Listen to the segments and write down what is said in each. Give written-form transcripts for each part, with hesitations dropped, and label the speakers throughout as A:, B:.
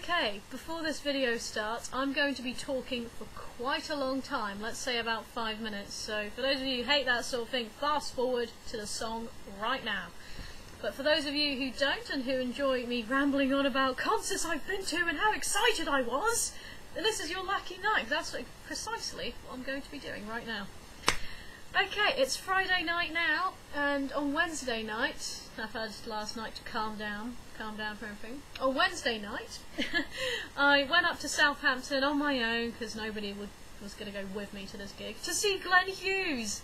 A: Okay, before this video starts, I'm going to be talking for quite a long time, let's say about 5 minutes, so for those of you who hate that sort of thing, fast forward to the song right now. But for those of you who don't and who enjoy me rambling on about concerts I've been to and how excited I was, then this is your lucky night. That's precisely what I'm going to be doing right now. Okay, it's Friday night now, and on Wednesday night, I've had last night to calm down for everything. On Wednesday night, I went up to Southampton on my own, because nobody was going to go with me to this gig, to see Glenn Hughes.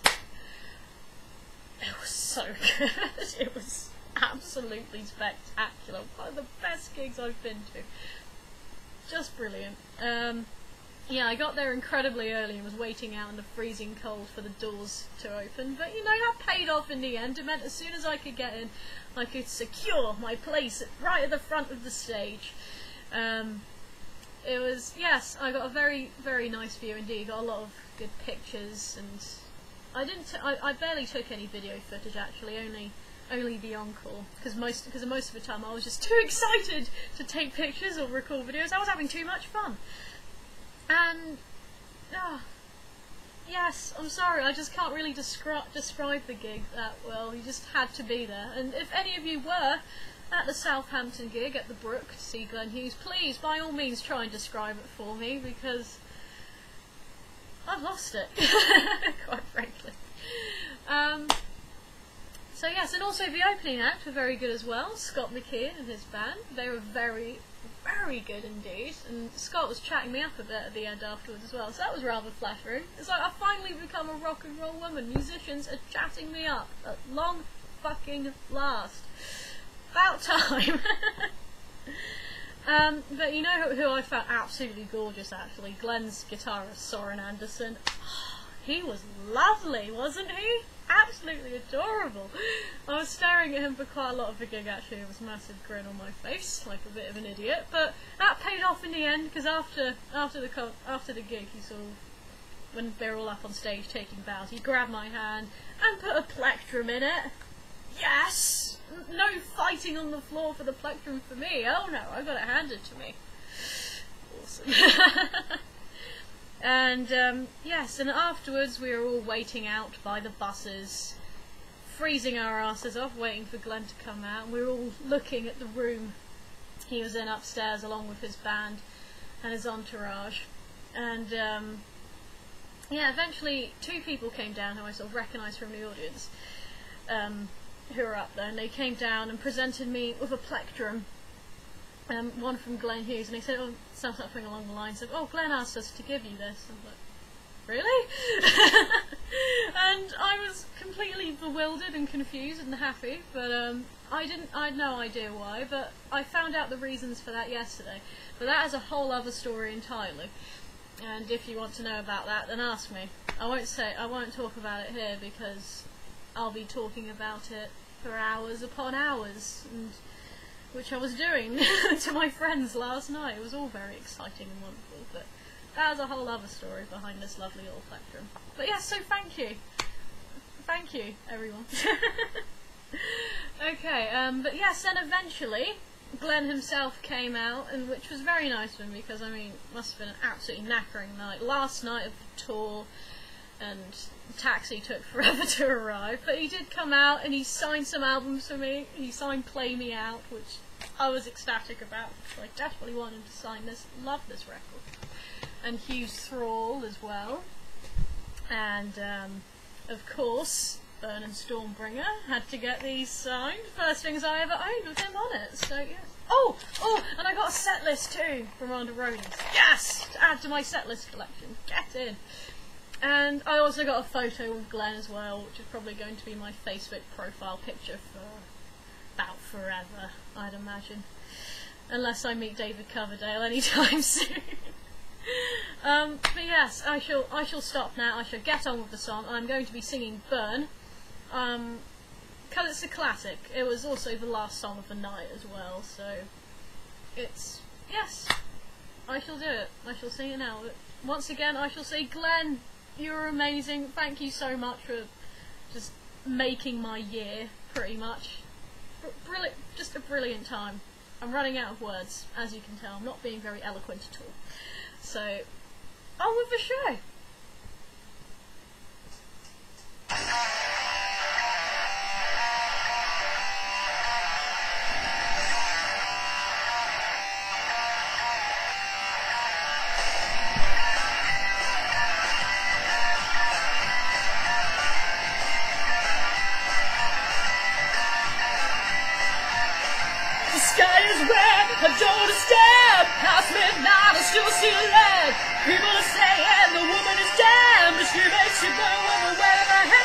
A: It was so good. It was absolutely spectacular. One of the best gigs I've been to. Just brilliant. Yeah, I got there incredibly early and was waiting out in the freezing cold for the doors to open, but you know, that paid off in the end. It meant as soon as I could get in, I could secure my place right at the front of the stage. It was, yes, I got a very, very nice view indeed. Got a lot of good pictures, and I barely took any video footage actually, only the encore, because most of the time I was just too excited to take pictures or record videos. I was having too much fun. And, yes, I'm sorry, I just can't really describe the gig that well. You just had to be there. And if any of you were at the Southampton gig at the Brook to see Glenn Hughes, please, by all means, try and describe it for me, because I've lost it, quite frankly. So yes, and also the opening act were very good as well. Scott McKeon and his band, they were very, very good indeed, and Scott was chatting me up a bit at the end afterwards as well, so that was rather flattering. It's like I've finally become a rock and roll woman. Musicians are chatting me up at long fucking last. About time. But you know who I found absolutely gorgeous actually? Glenn's guitarist, Soren Anderson. He was lovely, wasn't he? Absolutely adorable. I was staring at him for quite a lot of the gig actually. There was a massive grin on my face, like a bit of an idiot. But that paid off in the end, because after the gig, he sort of, when they were all up on stage taking bows, he grabbed my hand and put a plectrum in it. Yes! No fighting on the floor for the plectrum for me. Oh no, I got it handed to me. Awesome. And yes, and afterwards we were all waiting out by the buses, freezing our asses off, waiting for Glenn to come out, and we were all looking at the room he was in upstairs along with his band and his entourage. And yeah, eventually 2 people came down who I sort of recognised from the audience, who were up there, and they came down and presented me with a plectrum. One from Glenn Hughes, and he said, something along the lines of, "Oh, Glenn asked us to give you this." I'm like, really? And I was completely bewildered and confused and happy, but I had no idea why, but I found out the reasons for that yesterday. But that is a whole other story entirely, and if you want to know about that, then ask me. I won't talk about it here, because I'll be talking about it for hours upon hours, and which I was doing to my friends last night. It was all very exciting and wonderful, but that was a whole other story behind this lovely little plectrum. But yeah, so thank you. Thank you, everyone. Okay, but yes, then eventually Glenn himself came out, and which was very nice of him, because, I mean, it must have been an absolutely knackering night. Last night of the tour, and the taxi took forever to arrive, but he did come out and he signed some albums for me. He signed Play Me Out, which I was ecstatic about, because I desperately wanted him to sign this. Love this record. And Hughes Thrall as well. And of course, Phen and Stormbringer had to get these signed. First things I ever owned with him on it, so yes. Oh, and I got a set list too from Ronda Roadies. Yes! To add to my set list collection. Get in! And I also got a photo with Glenn as well, which is probably going to be my Facebook profile picture for about forever, I'd imagine. Unless I meet David Coverdale anytime soon. But yes, I shall stop now. I shall get on with the song. I'm going to be singing Burn, because it's a classic. It was also the last song of the night as well, so it's, yes, I shall do it. I shall sing it now. But once again, I shall say, Glenn, you're amazing. Thank you so much for just making my year, pretty much. Brilliant, just a brilliant time. I'm running out of words, as you can tell. I'm not being very eloquent at all. So, on with the show.
B: The sky is red, I don't understand. Past midnight, I still see lead. People are saying the woman is dead, but she makes you burn when we're wearing her hand.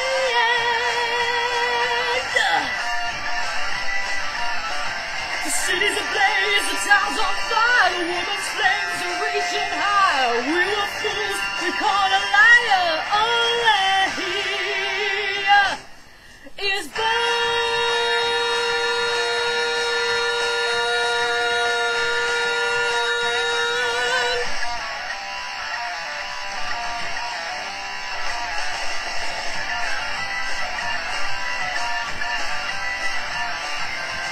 B: The city's ablaze, the town's on fire. The woman's flames are reaching high. We were fools, we caught a liar. Only he is burned.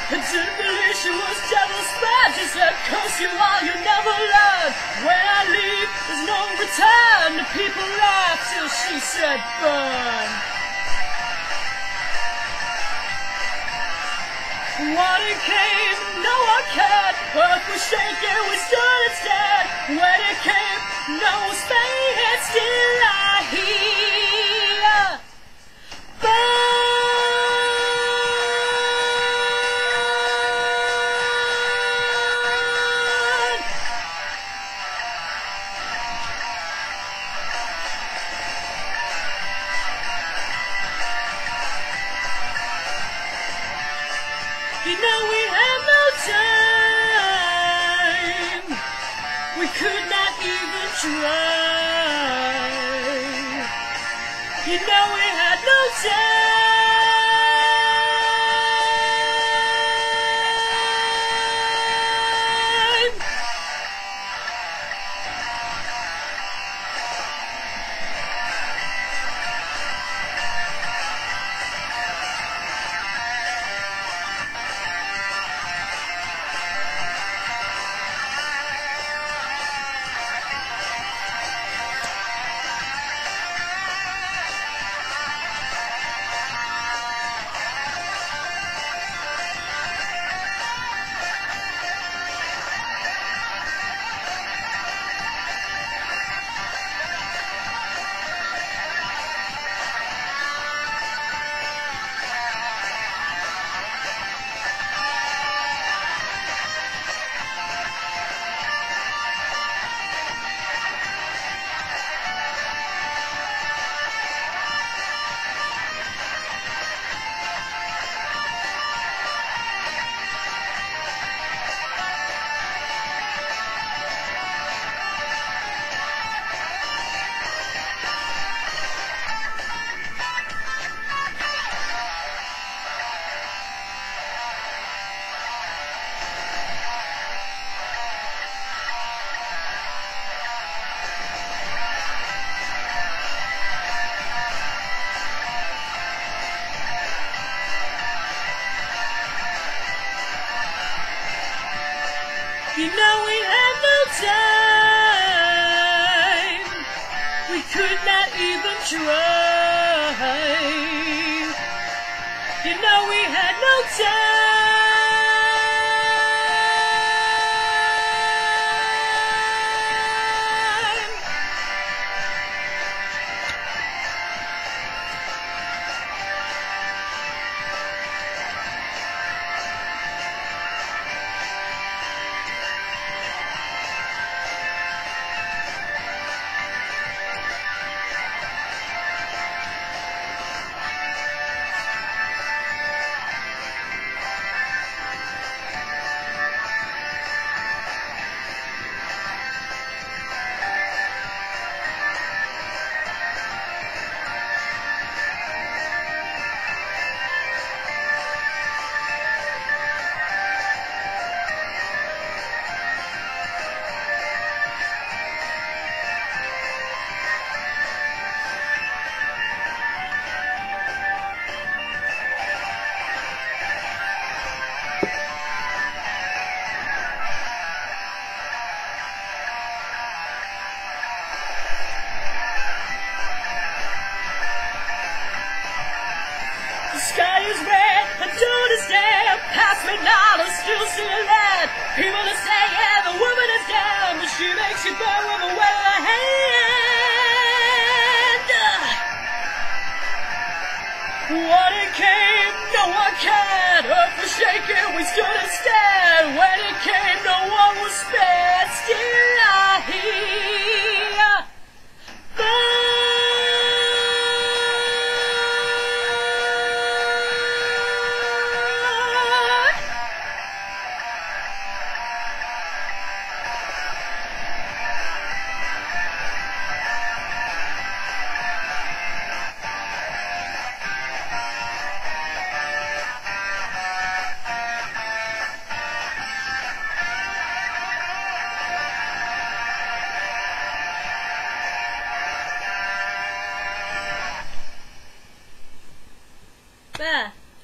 B: I didn't believe she was devil's bad. She said, curse you all, you never learn. When I leave, there's no return. The people laughed till she said, burn. Water came, no one cared. Earth was shaking, we stood instead. When it came, no one's fate, still I hear. Burn. You know we have no time. We could not even try. You know we had no time. You know we had no time. We could not even try. You know we had no time. midnight, I still see a lad. People are saying the woman is dead, but she makes you burn with a wet hand. When it came, no one cared. Earth was shaking, we stood and stared. When it came, no one was spared. Still I hear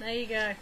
A: There you go.